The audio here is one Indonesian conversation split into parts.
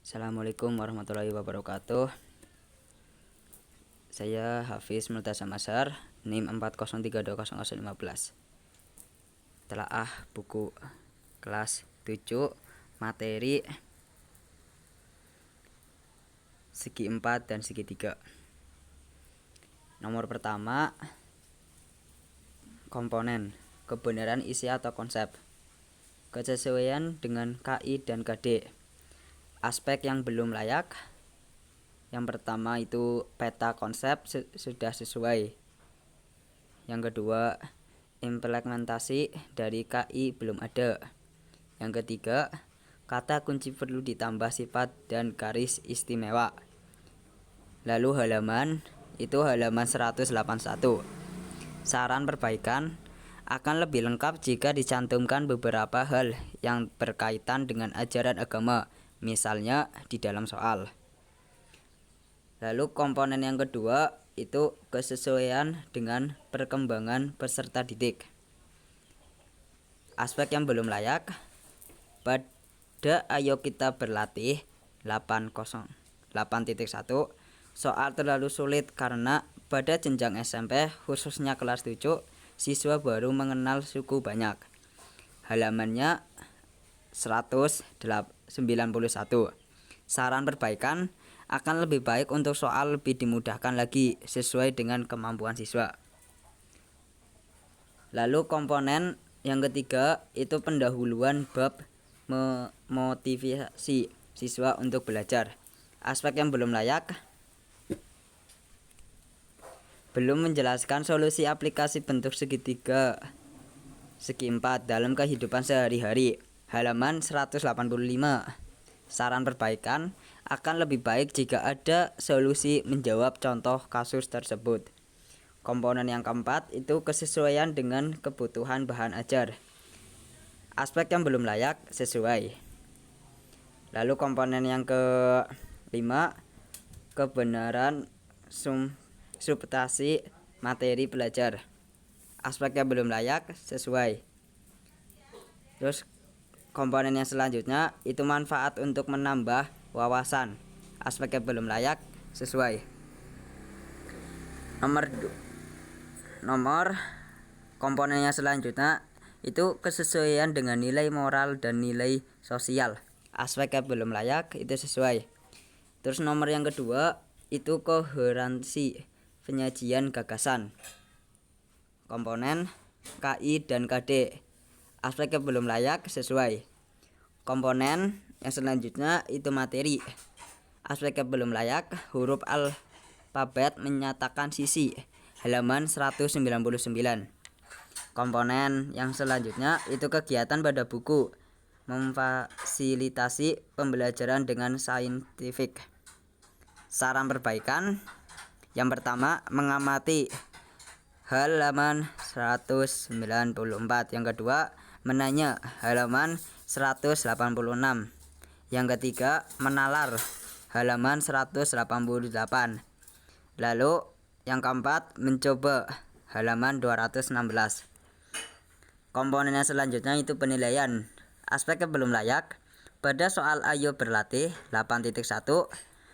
Assalamualaikum warahmatullahi wabarakatuh. Saya Hafiz Multazam Azhar, NIM 4032015. Telaah buku kelas 7 materi segi 4 dan segi 3. Nomor pertama, komponen kebenaran isi atau konsep, kesesuaian dengan KI dan KD. Aspek yang belum layak, yang pertama itu peta konsep sudah sesuai. Yang kedua, implementasi dari KI belum ada. Yang ketiga, kata kunci perlu ditambah sifat dan garis istimewa. Lalu halaman 181. Saran perbaikan akan lebih lengkap jika dicantumkan beberapa hal yang berkaitan dengan ajaran agama, misalnya di dalam soal. Lalu komponen yang kedua itu kesesuaian dengan perkembangan peserta didik. Aspek yang belum layak, pada Ayo Kita Berlatih 8.1 soal terlalu sulit karena pada jenjang SMP khususnya kelas 7 siswa baru mengenal suku banyak. Halamannya 191. Saran perbaikan akan lebih baik untuk soal lebih dimudahkan lagi sesuai dengan kemampuan siswa. Lalu komponen yang ketiga itu pendahuluan bab memotivasi siswa untuk belajar. Aspek yang belum layak, belum menjelaskan solusi aplikasi bentuk segitiga segi 4 dalam kehidupan sehari-hari. Halaman 185. Saran perbaikan akan lebih baik jika ada solusi menjawab contoh kasus tersebut. Komponen yang keempat itu kesesuaian dengan kebutuhan bahan ajar. Aspek yang belum layak sesuai. Lalu komponen yang kelima, kebenaran substansi materi belajar. Aspek yang belum layak sesuai. Terus komponen yang selanjutnya itu manfaat untuk menambah wawasan. Aspek yang belum layak sesuai. Nomor komponen yang selanjutnya itu kesesuaian dengan nilai moral dan nilai sosial. Aspek yang belum layak itu sesuai. Terus nomor yang kedua itu koherensi penyajian gagasan. Komponen KI dan KD. Aspek yang belum layak sesuai. Komponen yang selanjutnya itu materi. Aspek yang belum layak, huruf alfabet menyatakan sisi. Halaman 199. Komponen yang selanjutnya itu kegiatan pada buku, memfasilitasi pembelajaran dengan saintifik. Saran perbaikan, yang pertama mengamati. Halaman 194. Yang kedua menanya. Halaman 186. Yang ketiga menalar. Halaman 188. Lalu yang keempat mencoba. Halaman 216. Komponen yang selanjutnya itu penilaian. Aspek yang belum layak, pada soal Ayo Berlatih 8.1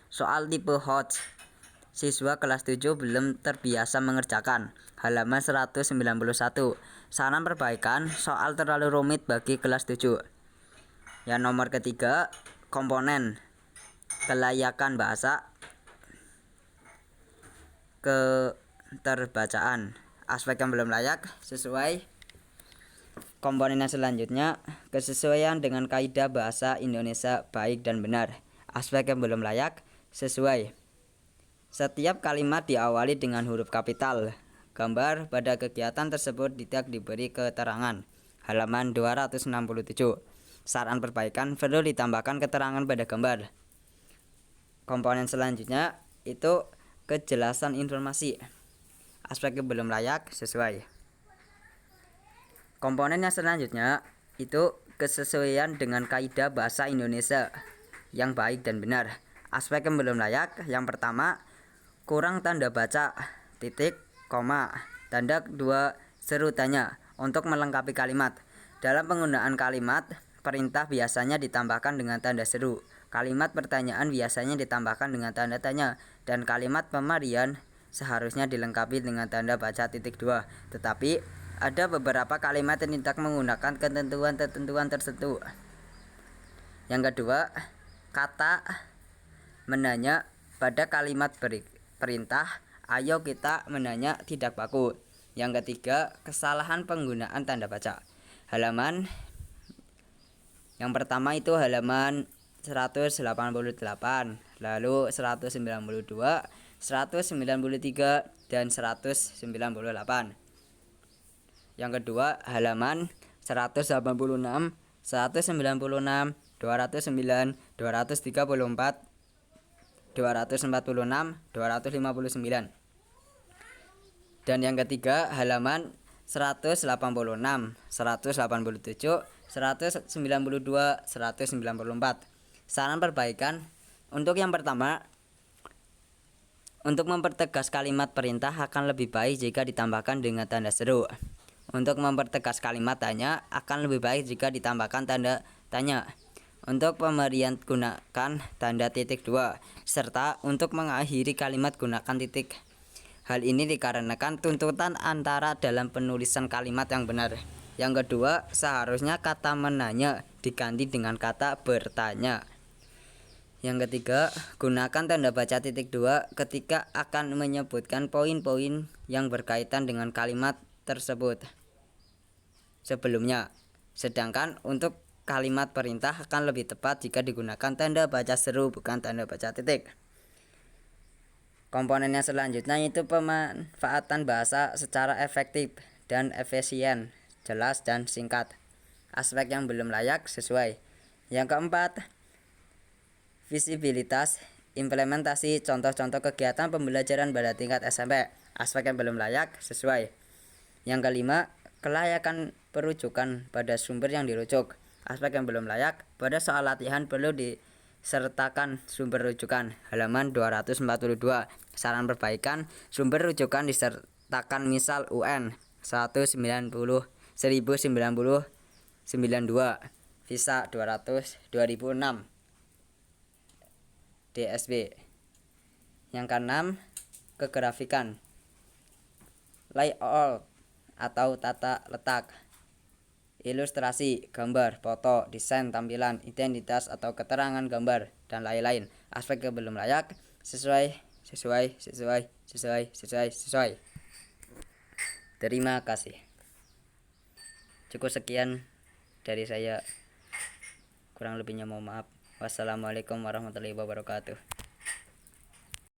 soal tipe HOTS, siswa kelas 7 belum terbiasa mengerjakan. Halaman 191. Saran perbaikan, soal terlalu rumit bagi kelas 7. Yang nomor ketiga, komponen kelayakan bahasa, keterbacaan. Aspek yang belum layak sesuai. Komponen yang selanjutnya kesesuaian dengan kaidah bahasa Indonesia baik dan benar. Aspek yang belum layak sesuai. Setiap kalimat diawali dengan huruf kapital. Gambar pada kegiatan tersebut tidak diberi keterangan. Halaman 267. Saran perbaikan perlu ditambahkan keterangan pada gambar. Komponen selanjutnya itu kejelasan informasi. Aspek yang belum layak sesuai. Komponen yang selanjutnya itu kesesuaian dengan kaidah bahasa Indonesia yang baik dan benar. Aspek yang belum layak, yang pertama kurang tanda baca, titik, koma, tanda 2 seru tanya untuk melengkapi kalimat. Dalam penggunaan kalimat perintah biasanya ditambahkan dengan tanda seru. Kalimat pertanyaan biasanya ditambahkan dengan tanda tanya, dan kalimat pemberian seharusnya dilengkapi dengan tanda baca titik dua. Tetapi ada beberapa kalimat yang tidak menggunakan ketentuan-ketentuan tertentu. Yang kedua, kata menanya pada kalimat perintah, ayo kita menanya tidak baku. Yang ketiga, kesalahan penggunaan tanda baca. Halaman yang pertama itu halaman 188, lalu 192, 193, dan 198. Yang kedua halaman 186, 196, 209, 234, 246, 259. Dan yang ketiga halaman 186, 187, 192, 194. Saran perbaikan untuk yang pertama, untuk mempertegas kalimat perintah akan lebih baik jika ditambahkan dengan tanda seru. Untuk mempertegas kalimat tanya akan lebih baik jika ditambahkan tanda tanya. Untuk pemberian gunakan tanda titik dua, serta untuk mengakhiri kalimat gunakan titik. Hal ini dikarenakan tuntutan antara dalam penulisan kalimat yang benar. Yang kedua, seharusnya kata menanya diganti dengan kata bertanya. Yang ketiga, gunakan tanda baca titik dua ketika akan menyebutkan poin-poin yang berkaitan dengan kalimat tersebut sebelumnya. Sedangkan untuk kalimat perintah akan lebih tepat jika digunakan tanda baca seru bukan tanda baca titik. Komponen yang selanjutnya itu pemanfaatan bahasa secara efektif dan efisien, jelas dan singkat. Aspek yang belum layak sesuai. Yang keempat, visibilitas, implementasi contoh-contoh kegiatan pembelajaran pada tingkat SMP. Aspek yang belum layak sesuai. Yang kelima, kelayakan perujukan pada sumber yang dirujuk. Aspek yang belum layak, pada soal latihan perlu disertakan sumber rujukan. Halaman 242. Saran perbaikan, sumber rujukan disertakan misal UN 1090 1090 92, Visa 200 2006, DSB. Yang keenam, kegrafikan, layout atau tata letak, ilustrasi, gambar, foto, desain tampilan, identitas atau keterangan gambar, dan lain-lain. Aspek yang belum layak sesuai. Terima kasih. Cukup sekian dari saya. Kurang lebihnya mohon maaf. Wassalamualaikum warahmatullahi wabarakatuh.